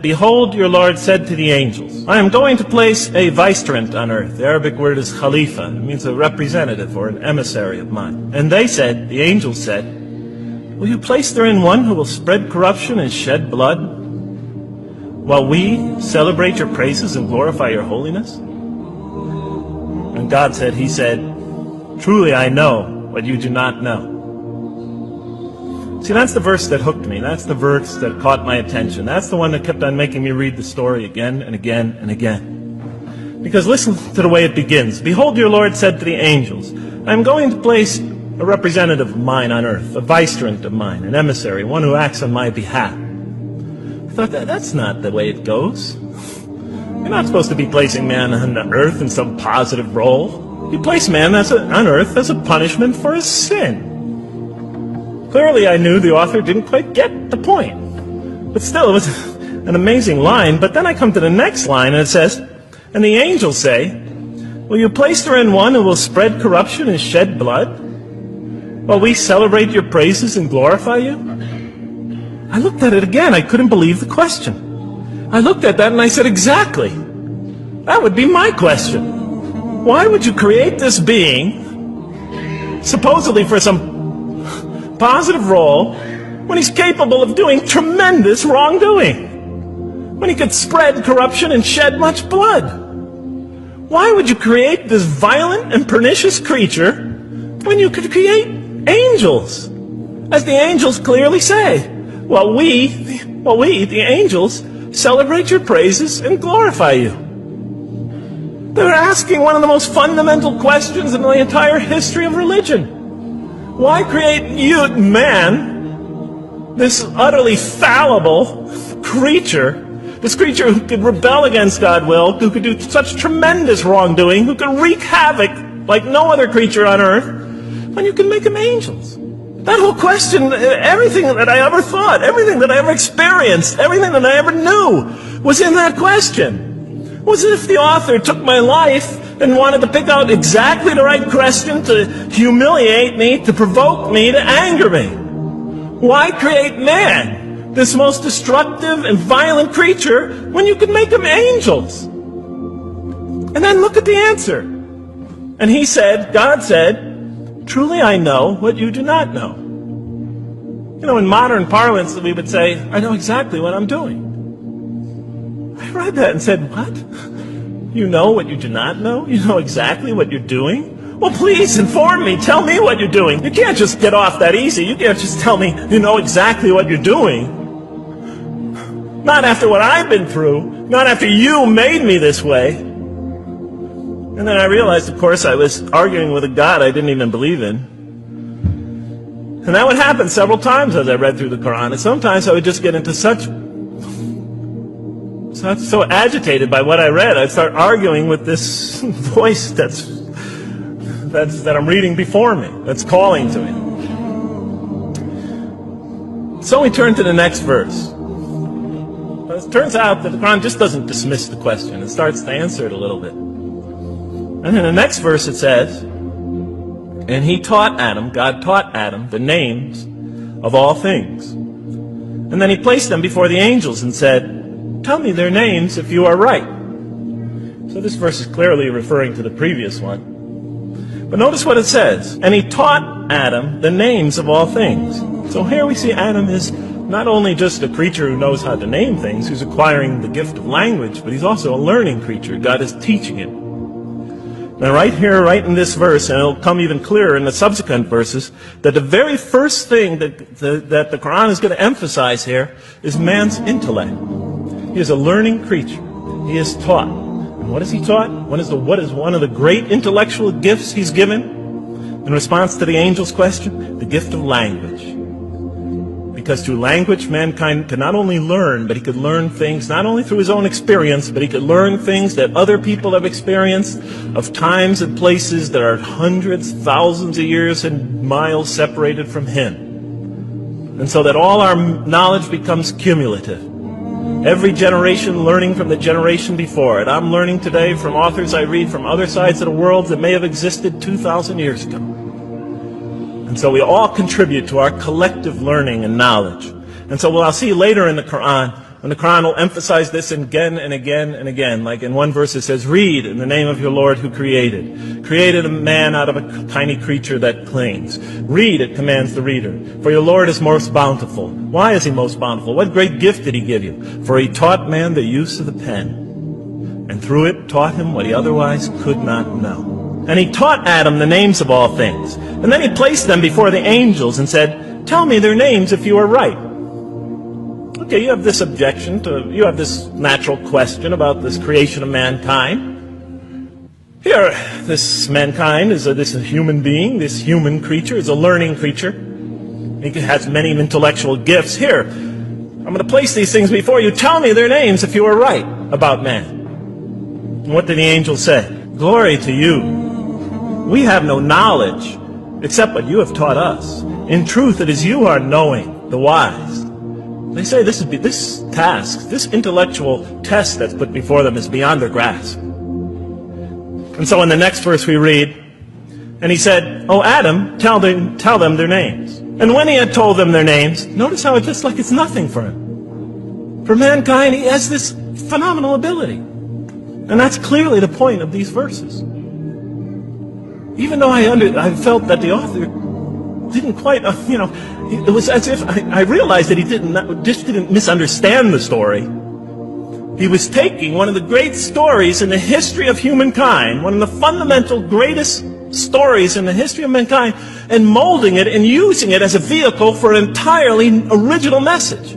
Behold, your Lord said to the angels, I am going to place a vicegerent on earth. The Arabic word is khalifa. It means a representative or an emissary of mine. And they said, the angels said, will you place therein one who will spread corruption and shed blood, while we celebrate your praises and glorify your holiness? And God said, he said, truly I know what you do not know. See, that's the verse that hooked me. That's the verse that caught my attention. That's the one that kept on making me read the story again and again and again. Because listen to the way it begins. Behold, your Lord said to the angels, I am going to place a representative of mine on earth, a vicegerent of mine, an emissary, one who acts on my behalf. I thought, that's not the way it goes. You're not supposed to be placing man on the earth in some positive role. You place man on earth as a punishment for his sin. Clearly, I knew the author didn't quite get the point. But still, it was an amazing line. But then I come to the next line, and it says, and the angels say, will you place therein one who will spread corruption and shed blood, while we celebrate your praises and glorify you? I looked at it again. I couldn't believe the question. I looked at that and I said, exactly. That would be my question. Why would you create this being, supposedly for some positive role, when he's capable of doing tremendous wrongdoing? When he could spread corruption and shed much blood? Why would you create this violent and pernicious creature when you could create angels? As the angels clearly say, well, we, the angels, celebrate your praises and glorify you. They're asking one of the most fundamental questions in the entire history of religion. Why create you, man, this utterly fallible creature, this creature who could rebel against God's will, who could do such tremendous wrongdoing, who could wreak havoc like no other creature on earth, when you can make them angels? That whole question, everything that I ever thought, everything that I ever experienced, everything that I ever knew was in that question. It was as if the author took my life and wanted to pick out exactly the right question to humiliate me, to provoke me, to anger me. Why create man, this most destructive and violent creature, when you could make them angels? And then look at the answer. And he said, God said, truly I know what you do not know. You know, in modern parlance, we would say, I know exactly what I'm doing. I read that and said, what? You know what you do not know? You know exactly what you're doing? Well, please inform me. Tell me what you're doing. You can't just get off that easy. You can't just tell me you know exactly what you're doing. Not after what I've been through. Not after you made me this way. And then I realized, of course, I was arguing with a God I didn't even believe in. And that would happen several times as I read through the Quran. And sometimes I would just get into so agitated by what I read, I'd start arguing with this voice that I'm reading before me, that's calling to me. So we turn to the next verse. It turns out that the Quran just doesn't dismiss the question. It starts to answer it a little bit. And in the next verse it says, and he taught Adam, God taught Adam, the names of all things. And then he placed them before the angels and said, tell me their names if you are right. So this verse is clearly referring to the previous one. But notice what it says. And he taught Adam the names of all things. So here we see Adam is not only just a creature who knows how to name things, who's acquiring the gift of language, but he's also a learning creature. God is teaching him. Now right here, right in this verse, and it'll come even clearer in the subsequent verses, that the very first thing that the Quran is going to emphasize here is man's intellect. He is a learning creature. He is taught. And what is he taught? What is one of the great intellectual gifts he's given? In response to the angel's question, the gift of language. Because through language, mankind can not only learn, but he could learn things not only through his own experience, but he could learn things that other people have experienced of times and places that are hundreds, thousands of years and miles separated from him. And so that all our knowledge becomes cumulative. Every generation learning from the generation before it. I'm learning today from authors I read from other sides of the world that may have existed 2,000 years ago. And so we all contribute to our collective learning and knowledge. And so what I'll see later in the Quran, And the Quran will emphasize this again and again and again. Like in one verse it says, read in the name of your Lord who created a man out of a tiny creature that clings. Read, it commands the reader. For your Lord is most bountiful. Why is he most bountiful? What great gift did he give you? For he taught man the use of the pen, and through it taught him what he otherwise could not know. And he taught Adam the names of all things. And then he placed them before the angels and said, tell me their names if you are right. Okay, you have this you have this natural question about this creation of mankind. Here, this mankind is this human being, this human creature is a learning creature. He has many intellectual gifts. Here, I'm going to place these things before you. Tell me their names if you are right about man. And what did the angel say? Glory to you. We have no knowledge except what you have taught us. In truth, it is you who are knowing, the wise. They say this task, this intellectual test that's put before them is beyond their grasp. And so in the next verse we read, and he said, "O Adam, tell them their names." And when he had told them their names, notice how it's just like it's nothing for him. For mankind, he has this phenomenal ability. And that's clearly the point of these verses. Even though I felt that the author didn't quite, it was as if I realized that he didn't misunderstand the story. He was taking one of the great stories in the history of humankind, one of the fundamental greatest stories in the history of mankind, and molding it and using it as a vehicle for an entirely original message.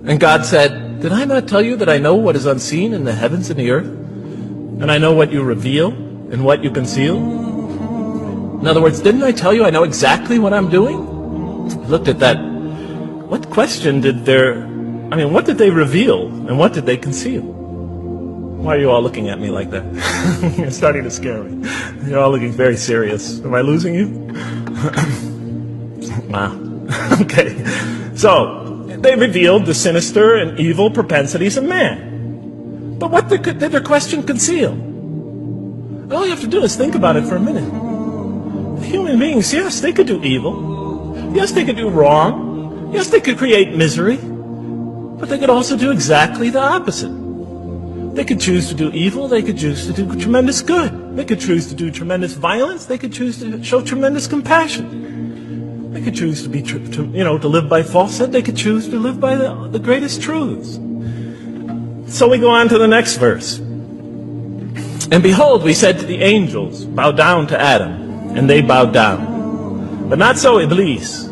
And God said, did I not tell you that I know what is unseen in the heavens and the earth? And I know what you reveal and what you conceal? In other words, didn't I tell you I know exactly what I'm doing? I looked at that. What question what did they reveal and what did they conceal? Why are you all looking at me like that? You're starting to scare me. You're all looking very serious. Am I losing you? Wow. Okay. So, they revealed the sinister and evil propensities of man. But what did their question conceal? All you have to do is think about it for a minute. Human beings, yes, they could do evil. Yes, they could do wrong. Yes, they could create misery. But they could also do exactly the opposite. They could choose to do evil. They could choose to do tremendous good. They could choose to do tremendous violence. They could choose to show tremendous compassion. They could choose to live by falsehood. They could choose to live by the greatest truths. So we go on to the next verse. And behold, we said to the angels, bow down to Adam. And they bowed down. But not so Iblis.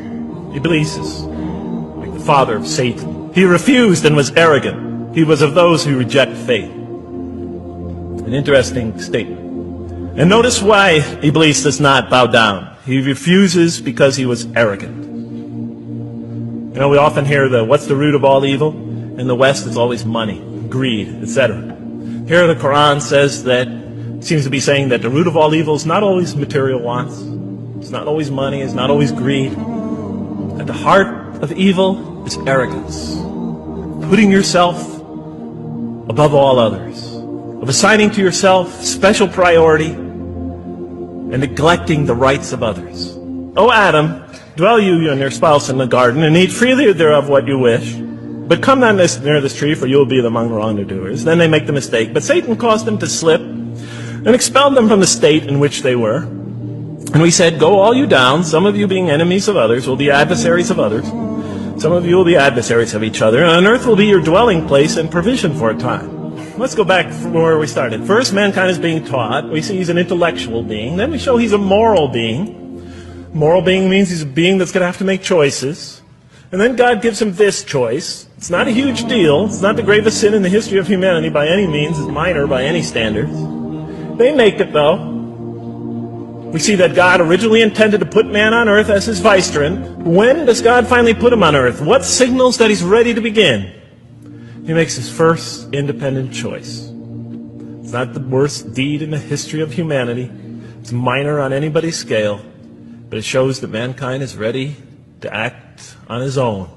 Iblis is like the father of Satan. He refused and was arrogant. He was of those who reject faith. An interesting statement. And notice why Iblis does not bow down. He refuses because he was arrogant. We often hear what's the root of all evil? In the West, it's always money, greed, etc. Here the Quran says that seems to be saying that the root of all evil is not always material wants. It's not always money. It's not always greed. At the heart of evil is arrogance. Putting yourself above all others. Of assigning to yourself special priority and neglecting the rights of others. O Adam, dwell you and your spouse in the garden and eat freely thereof what you wish. But come not near this tree, for you will be among wrongdoers. Then they make the mistake. But Satan caused them to slip and expelled them from the state in which they were. And we said, go all you down, some of you being enemies of others, will be adversaries of others. Some of you will be adversaries of each other, and on earth will be your dwelling place and provision for a time. Let's go back from where we started. First, mankind is being taught. We see he's an intellectual being. Then we show he's a moral being. Moral being means he's a being that's going to have to make choices. And then God gives him this choice. It's not a huge deal. It's not the gravest sin in the history of humanity by any means. It's minor by any standards. They make it, though. We see that God originally intended to put man on earth as his vicegerent. When does God finally put him on earth? What signals that he's ready to begin? He makes his first independent choice. It's not the worst deed in the history of humanity. It's minor on anybody's scale. But it shows that mankind is ready to act on his own.